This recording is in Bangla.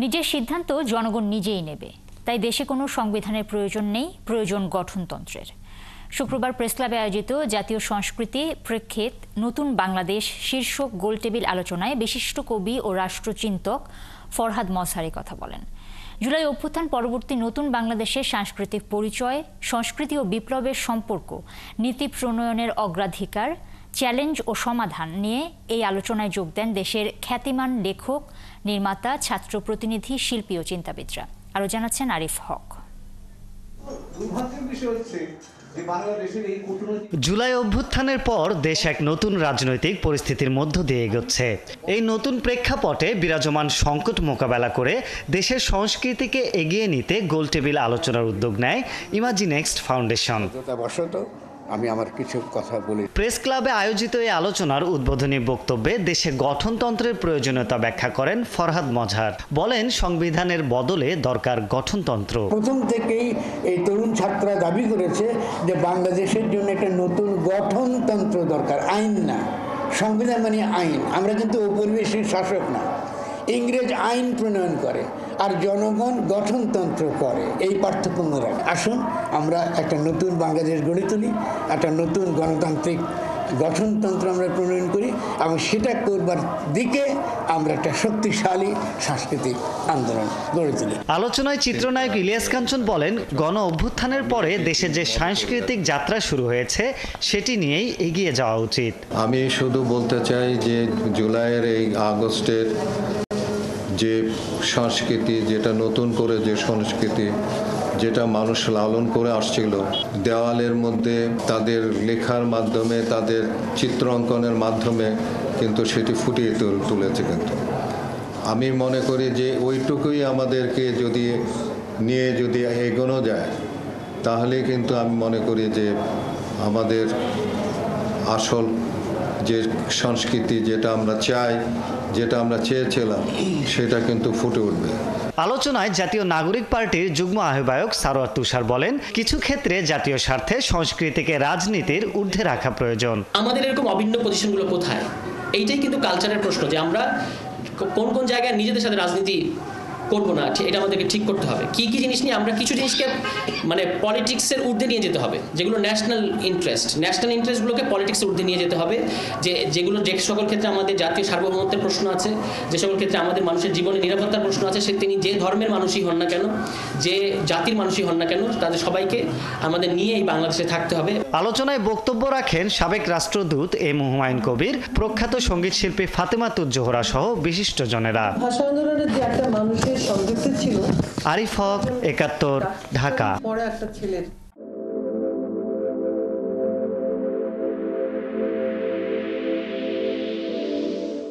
নিজের সিদ্ধান্ত জনগণ নিজেই নেবে, তাই দেশে কোনো সংবিধানের প্রয়োজন নেই, প্রয়োজন গঠনতন্ত্রের। শুক্রবার প্রেসক্লাবে আয়োজিত জাতীয় সংস্কৃতি প্রেক্ষিত নতুন বাংলাদেশ শীর্ষক গোলটেবিল আলোচনায় বিশিষ্ট কবি ও রাষ্ট্রচিন্তক ফরহাদ মজহারি কথা বলেন। জুলাই অভ্যুত্থান পরবর্তী নতুন বাংলাদেশের সাংস্কৃতিক পরিচয়, সংস্কৃতি ও বিপ্লবের সম্পর্ক, নীতি প্রণয়নের অগ্রাধিকার, চ্যালেঞ্জ ও সমাধান নিয়ে এই আলোচনায় যোগ দেন দেশের খ্যাতিমান লেখক, নির্মাতা, ছাত্র প্রতিনিধি, শিল্পী ও চিন্তাবিদরা। আরও জানাচ্ছেন আরিফ হক। জুলাই অভ্যুত্থানের পর দেশ এক নতুন রাজনৈতিক পরিস্থিতির মধ্য দিয়ে এগোচ্ছে। এই নতুন প্রেক্ষাপটে বিরাজমান সংকট মোকাবেলা করে দেশের সংস্কৃতিকে এগিয়ে নিতে গোলটেবিল আলোচনার উদ্যোগ নেয় ইমাজিনেক্সট ফাউন্ডেশন। আমি আমার কিছু কথা বলি। প্রেস ক্লাবে আয়োজিত এই আলোচনার উদ্বোধনী বক্তব্যে দেশে গঠনতন্ত্রের প্রয়োজনীয়তা ব্যাখ্যা করেন ফরহাদ মজহার। বলেন, সংবিধানের বদলে দরকার গঠনতন্ত্র। প্রথম থেকেই এই তরুণ ছাত্ররা দাবি করেছে যে বাংলাদেশের জন্য একটা নতুন গঠনতন্ত্র দরকার, আইন না। সংবিধান মানে আইন। আমরা কিন্তু ঔপনিবেশিক শাসক না। ইংরেজ আইন প্রণয়ন করে আর জনগণ গঠনতন্ত্র করে, এই পার্থক্য রাখে। আসুন আমরা একটা নতুন বাংলাদেশ গড়ে তুলি, একটা নতুন গণতান্ত্রিক গঠনতন্ত্র আমরা প্রণয়ন করি এবং সেটা করবার দিকে আমরা একটা শক্তিশালী সাংস্কৃতিক আন্দোলন গড়ে তুলি। আলোচনায় চিত্রনায়ক ইলিয়াস কাঞ্চন বলেন, গণ অভ্যুত্থানের পরে দেশে যে সাংস্কৃতিক যাত্রা শুরু হয়েছে সেটি নিয়েই এগিয়ে যাওয়া উচিত। আমি শুধু বলতে চাই যে জুলাইয়ের এই আগস্টের যে সংস্কৃতি, যেটা নতুন করে যে সংস্কৃতি যেটা মানুষ লালন করে আসছিল, দেওয়ালের মধ্যে তাদের লেখার মাধ্যমে, তাদের চিত্র অঙ্কনের মাধ্যমে কিন্তু সেটি ফুটিয়ে তুলেছে। কিন্তু আমি মনে করি যে ওইটুকুই আমাদেরকে নিয়ে যদি এগোনো যায়, তাহলে কিন্তু আমি মনে করি যে আমাদের আসল যে সংস্কৃতি, যেটা আমরা চাই, যেটা আমরা চেয়েছিলাম, সেটা কিন্তু ফুটে উঠবে। আলোচনায় জাতীয় নাগরিক পার্টির যুগ্ম আহ্বায়ক সারোয়ার তুষার বলেন, কিছু ক্ষেত্রে জাতীয় স্বার্থে সংস্কৃতিকে রাজনীতির ঊর্ধ্বে রাখা প্রয়োজন। আমাদের এরকম অভিন্ন পজিশনগুলো কোথায়, এইটাই কিন্তু কালচারের প্রশ্ন, যে আমরা কোন কোন জায়গায় নিজেদের সাথে রাজনীতি করবো না, এটা আমাদেরকে ঠিক করতে হবে। কি কি জিনিস নিয়ে আমরা কিছু জিনিসকে মানে পলিটিক্সের ঊর্ধ্বে নিয়ে যেতে হবে, যেগুলো ন্যাশনাল ইন্টারেস্টগুলোকে পলিটিক্সের ঊর্ধ্বে নিয়ে যেতে হবে, যেগুলো যে সকল ক্ষেত্রে আমাদের জাতীয় সার্বভৌমত্বের প্রশ্ন আছে, যে সকল ক্ষেত্রে আমাদের মানুষের জীবনে নিরাপত্তার প্রশ্ন আছে, তিনি যে ধর্মের মানুষই হন না কেন, যে জাতির মানুষই হন না কেন, তাদের সবাইকে আমাদের নিয়ে এই বাংলাদেশে থাকতে হবে। আলোচনায় বক্তব্য রাখেন সাবেক রাষ্ট্রদূত এম হুমায়ুন কবির, প্রখ্যাত সঙ্গীত শিল্পী ফাতেমা তুজ জোহরা সহ বিশিষ্টজনেরা। ভাষা আন্দোলনের যে একটা মানুষের সংযুক্ত ছিল। আরিফ হক, ৭১, ঢাকা। পরে একটা ছেলের